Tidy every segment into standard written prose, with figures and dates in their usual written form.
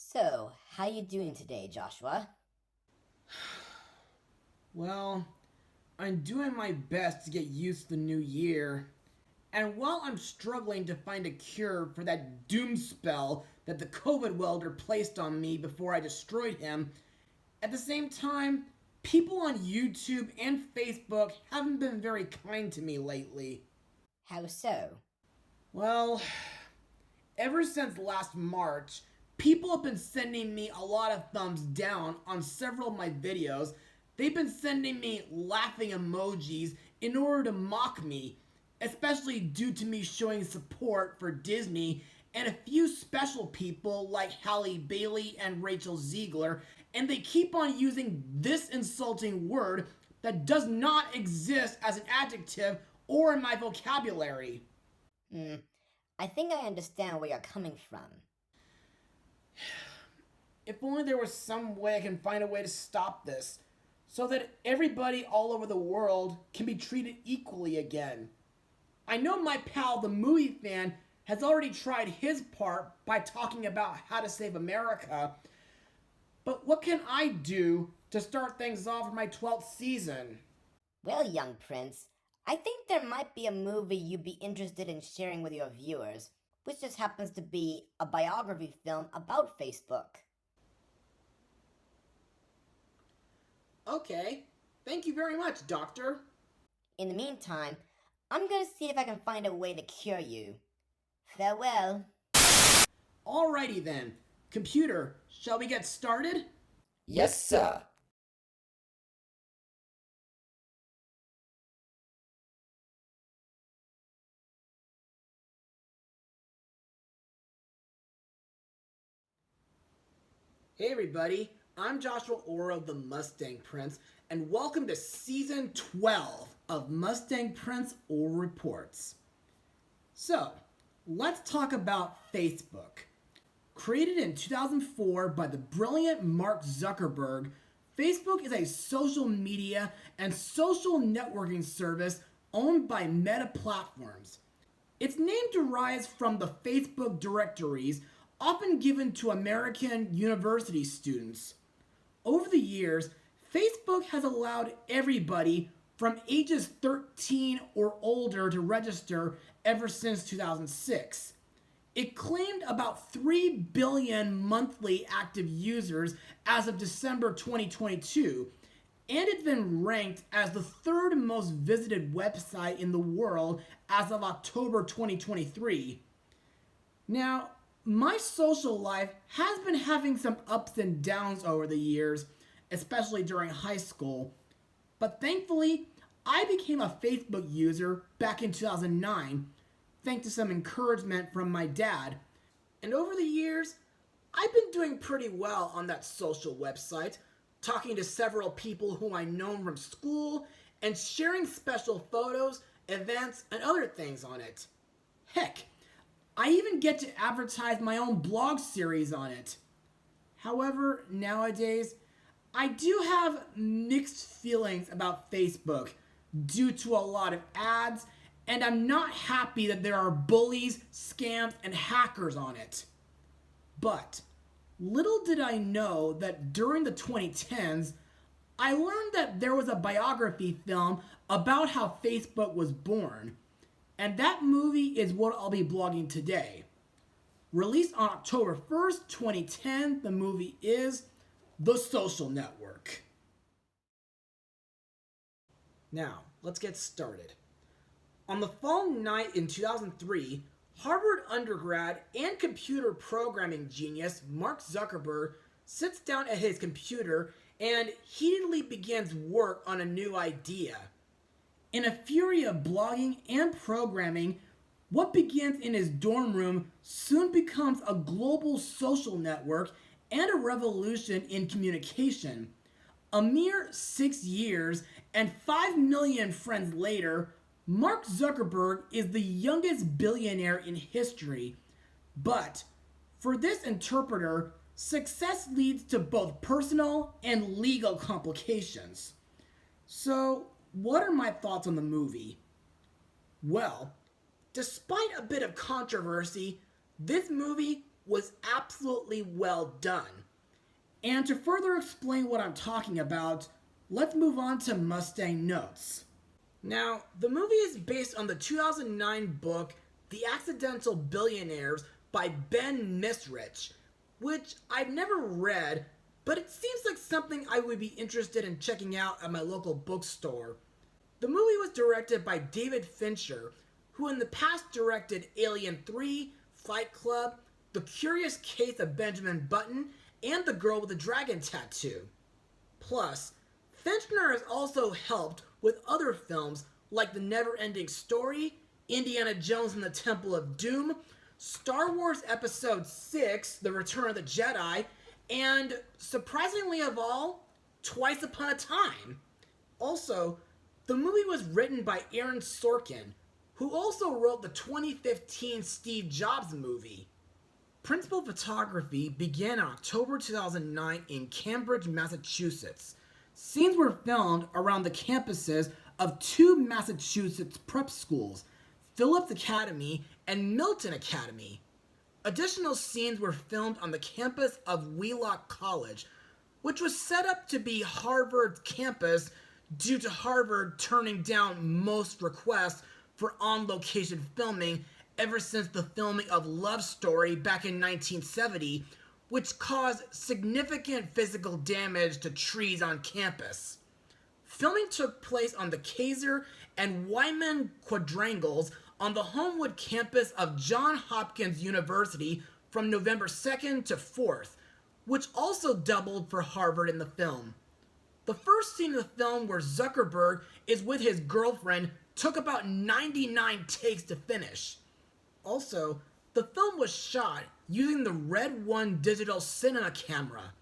So, how you doing today, Joshua? Well, I'm doing my best to get used to the new year. And while I'm struggling to find a cure for that doom spell that the COVID welder placed on me before I destroyed him, at the same time, people on YouTube and Facebook haven't been very kind to me lately. How so? Well, ever since last March, people have been sending me a lot of thumbs down on several of my videos. They've been sending me laughing emojis in order to mock me, especially due to me showing support for Disney and a few special people like Halle Bailey and Rachel Ziegler, and they keep on using this insulting word that does not exist as an adjective or in my vocabulary. Hmm, I think I understand where you're coming from. If only there was some way I can find a way to stop this, so that everybody all over the world can be treated equally again. I know my pal, the movie fan, has already tried his part by talking about how to save America, but what can I do to start things off for my 12th season? Well, young prince, I think there might be a movie you'd be interested in sharing with your viewers, which just happens to be a biography film about Facebook. Okay, thank you very much, Doctor. In the meantime, I'm gonna see if I can find a way to cure you. Farewell. Alrighty then. Computer, shall we get started? Yes, sir. Hey everybody, I'm Joshua Orro, the Mustang Prince, and welcome to Season 12 of Mustang Prince Orro Reports. So, let's talk about Facebook. Created in 2004 by the brilliant Mark Zuckerberg, Facebook is a social media and social networking service owned by Meta Platforms. Its name derives from the Facebook directories often given to American university students. Over the years, Facebook has allowed everybody from ages 13 or older to register ever since 2006. It claimed about 3 billion monthly active users as of December 2022, and it's been ranked as the third most visited website in the world as of October 2023. Now, my social life has been having some ups and downs over the years, especially during high school, but thankfully, I became a Facebook user back in 2009, thanks to some encouragement from my dad. And over the years, I've been doing pretty well on that social website, talking to several people whom I known from school and sharing special photos, events, and other things on it. Heck, I even get to advertise my own blog series on it. However, nowadays, I do have mixed feelings about Facebook due to a lot of ads, and I'm not happy that there are bullies, scams, and hackers on it. But little did I know that during the 2010s, I learned that there was a biography film about how Facebook was born, and that movie is what I'll be blogging today. Released on October 1st, 2010, the movie is The Social Network. Now, let's get started. On the fall night in 2003, Harvard undergrad and computer programming genius Mark Zuckerberg sits down at his computer and heatedly begins work on a new idea. In a fury of blogging and programming, what begins in his dorm room soon becomes a global social network and a revolution in communication. A mere 6 years and 5 million friends later, Mark Zuckerberg is the youngest billionaire in history. But for this interpreter, success leads to both personal and legal complications. So, what are my thoughts on the movie? Well, despite a bit of controversy, this movie was absolutely well done. And to further explain what I'm talking about, let's move on to Mustang notes. Now, the movie is based on the 2009 book The Accidental Billionaires by Ben Misrich, which I've never read, but it seems like something I would be interested in checking out at my local bookstore. The movie was directed by David Fincher, who in the past directed Alien 3, Fight Club, The Curious Case of Benjamin Button, and The Girl with the Dragon Tattoo. Plus, Fincher has also helped with other films like The Never-Ending Story, Indiana Jones and the Temple of Doom, Star Wars Episode 6, The Return of the Jedi, and, surprisingly of all, Twice Upon a Time. Also, the movie was written by Aaron Sorkin, who also wrote the 2015 Steve Jobs movie. Principal photography began in October 2009 in Cambridge, Massachusetts. Scenes were filmed around the campuses of two Massachusetts prep schools, Phillips Academy and Milton Academy. Additional scenes were filmed on the campus of Wheelock College, which was set up to be Harvard's campus due to Harvard turning down most requests for on-location filming ever since the filming of Love Story back in 1970, which caused significant physical damage to trees on campus. Filming took place on the Kaiser and Wyman quadrangles on the Homewood campus of Johns Hopkins University from November 2nd to 4th, which also doubled for Harvard in the film. The first scene of the film where Zuckerberg is with his girlfriend took about 99 takes to finish. Also, the film was shot using the Red One digital cinema camera.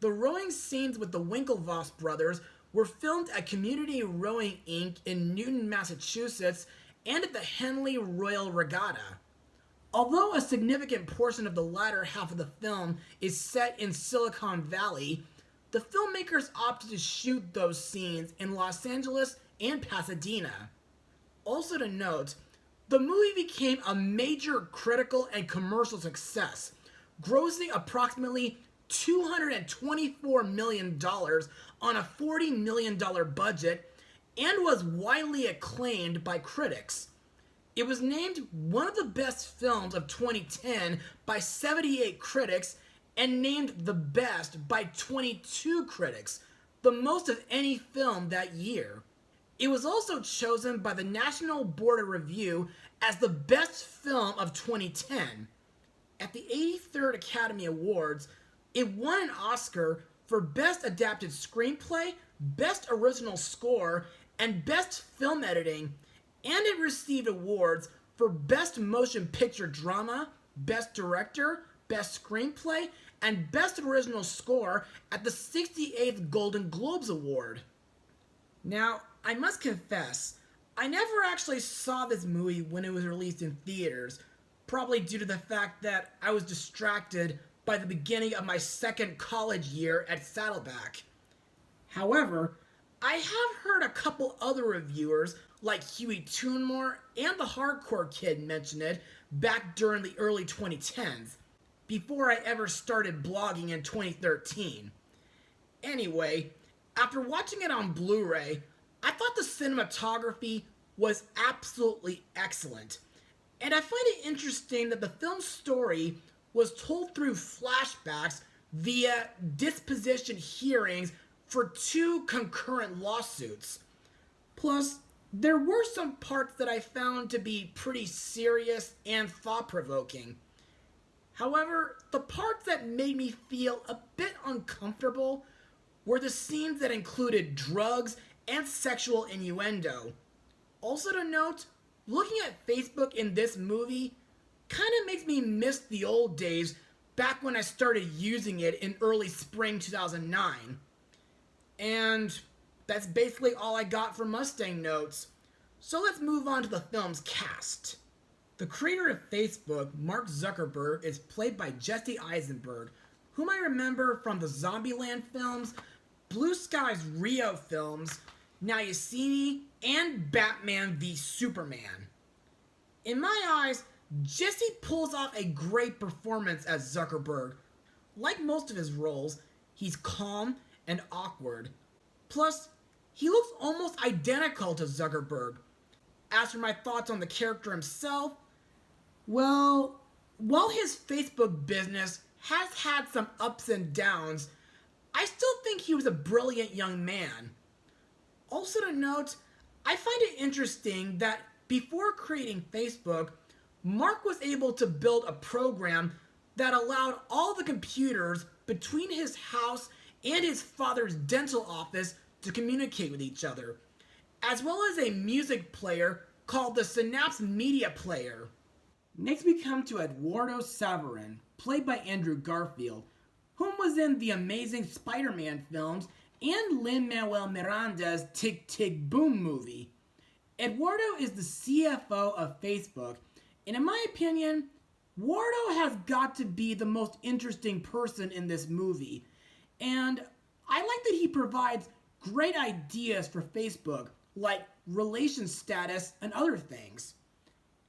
The rowing scenes with the Winklevoss brothers were filmed at Community Rowing Inc. in Newton, Massachusetts, and at the Henley Royal Regatta. Although a significant portion of the latter half of the film is set in Silicon Valley, the filmmakers opted to shoot those scenes in Los Angeles and Pasadena. Also to note, the movie became a major critical and commercial success, grossing approximately $224 million on a $40 million budget, and was widely acclaimed by critics. It was named one of the best films of 2010 by 78 critics and named the best by 22 critics, the most of any film that year. It was also chosen by the National Board of Review as the best film of 2010. At the 83rd Academy Awards, it won an Oscar for Best Adapted Screenplay, Best Original Score, and Best Film Editing, and it received awards for Best Motion Picture Drama, Best Director, Best Screenplay, and Best Original Score at the 68th Golden Globes Award. Now, I must confess, I never actually saw this movie when it was released in theaters, probably due to the fact that I was distracted by the beginning of my second college year at Saddleback. However, I have heard a couple other reviewers, like Huey Toonmore and the Hardcore Kid, mention it back during the early 2010s, before I ever started blogging in 2013. Anyway, after watching it on Blu-ray, I thought the cinematography was absolutely excellent, and I find it interesting that the film's story was told through flashbacks via disposition hearings for two concurrent lawsuits. Plus, there were some parts that I found to be pretty serious and thought-provoking. However, the parts that made me feel a bit uncomfortable were the scenes that included drugs and sexual innuendo. Also to note, looking at Facebook in this movie kind of makes me miss the old days back when I started using it in early spring 2009. And that's basically all I got for Mustang notes. So let's move on to the film's cast. The creator of Facebook, Mark Zuckerberg, is played by Jesse Eisenberg, whom I remember from the Zombieland films, Blue Sky's Rio films, Now You See Me, and Batman v Superman. In my eyes, Jesse pulls off a great performance as Zuckerberg. Like most of his roles, he's calm and awkward. Plus, he looks almost identical to Zuckerberg. As for my thoughts on the character himself, well, while his Facebook business has had some ups and downs, I still think he was a brilliant young man. Also to note, I find it interesting that before creating Facebook, Mark was able to build a program that allowed all the computers between his house and his father's dental office to communicate with each other, as well as a music player called the Synapse Media Player. Next we come to Eduardo Saverin, played by Andrew Garfield, whom was in the Amazing Spider-Man films and Lin-Manuel Miranda's Tick Tick Boom movie. Eduardo is the CFO of Facebook, and in my opinion, Wardo has got to be the most interesting person in this movie. And I like that he provides great ideas for Facebook, like relation status and other things.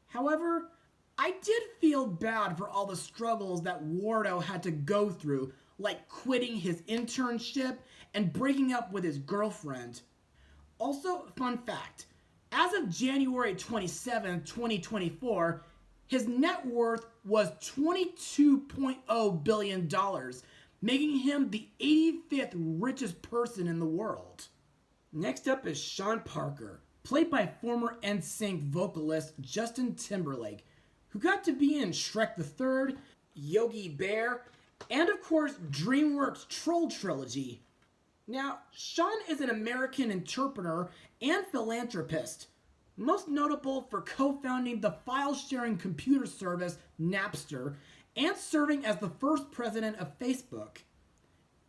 However, I did feel bad for all the struggles that Wardo had to go through, like quitting his internship and breaking up with his girlfriend. Also, fun fact, as of January 27, 2024, his net worth was $22.0 billion, making him the 85th richest person in the world. Next up is Sean Parker, played by former NSYNC vocalist Justin Timberlake, who got to be in Shrek the Third, Yogi Bear, and of course DreamWorks' Troll Trilogy. Now, Sean is an American entrepreneur and philanthropist, most notable for co-founding the file-sharing computer service Napster and serving as the first president of Facebook.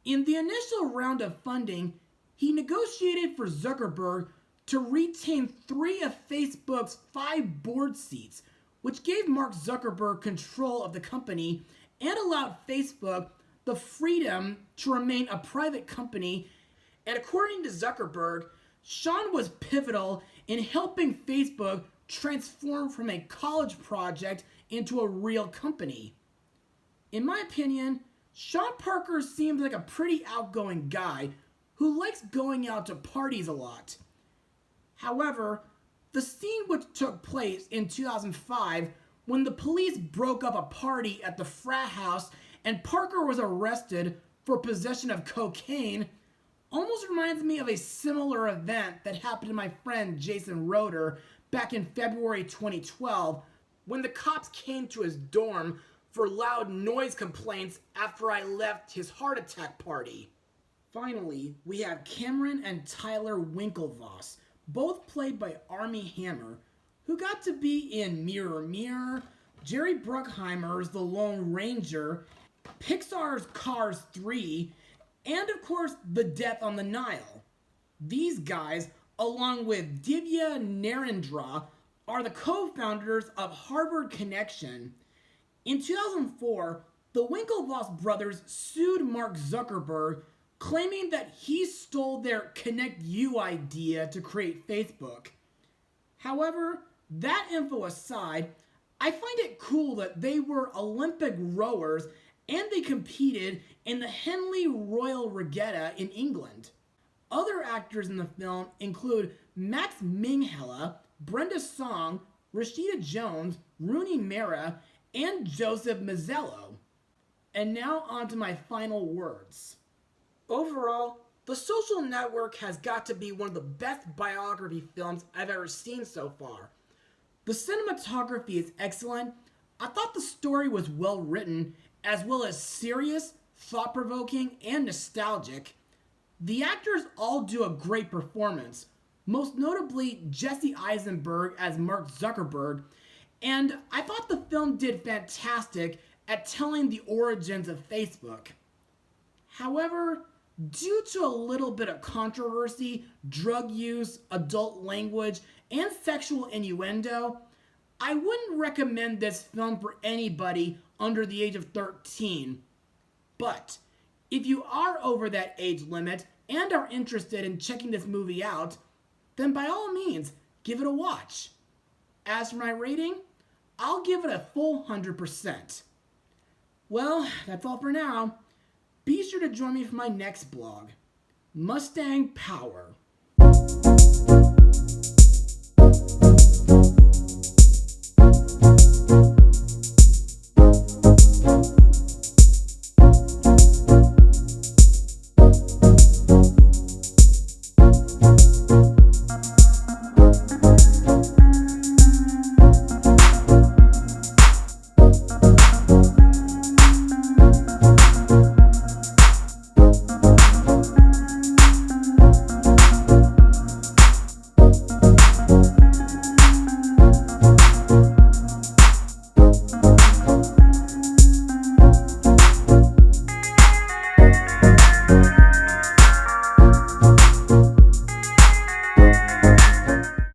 In the initial round of funding, he negotiated for Zuckerberg to retain 3 of Facebook's 5 board seats, which gave Mark Zuckerberg control of the company and allowed Facebook the freedom to remain a private company. And according to Zuckerberg, Sean was pivotal in helping Facebook transform from a college project into a real company. In my opinion, Sean Parker seems like a pretty outgoing guy who likes going out to parties a lot. However, the scene which took place in 2005 when the police broke up a party at the frat house and Parker was arrested for possession of cocaine almost reminds me of a similar event that happened to my friend Jason Roeder back in February 2012 when the cops came to his dorm for loud noise complaints after I left his heart attack party. Finally, we have Cameron and Tyler Winklevoss, both played by Armie Hammer, who got to be in Mirror Mirror, Jerry Bruckheimer's The Lone Ranger, Pixar's Cars 3, and of course, The Death on the Nile. These guys, along with Divya Narendra, are the co-founders of Harvard Connection. In 2004, the Winklevoss brothers sued Mark Zuckerberg, claiming that he stole their Connect You idea to create Facebook. However, that info aside, I find it cool that they were Olympic rowers and they competed in the Henley Royal Regatta in England. Other actors in the film include Max Minghella, Brenda Song, Rashida Jones, Rooney Mara, and Joseph Mazzello. And now on to my final words. Overall, The Social Network has got to be one of the best biography films I've ever seen so far. The cinematography is excellent. I thought the story was well written, as well as serious, thought-provoking, and nostalgic. The actors all do a great performance, most notably Jesse Eisenberg as Mark Zuckerberg, and I thought the film did fantastic at telling the origins of Facebook. However, due to a little bit of controversy, drug use, adult language, and sexual innuendo, I wouldn't recommend this film for anybody under the age of 13. But if you are over that age limit and are interested in checking this movie out, then by all means, give it a watch. As for my rating, I'll give it a full 100%. Well, that's all for now. Be sure to join me for my next blog, Mustang Power.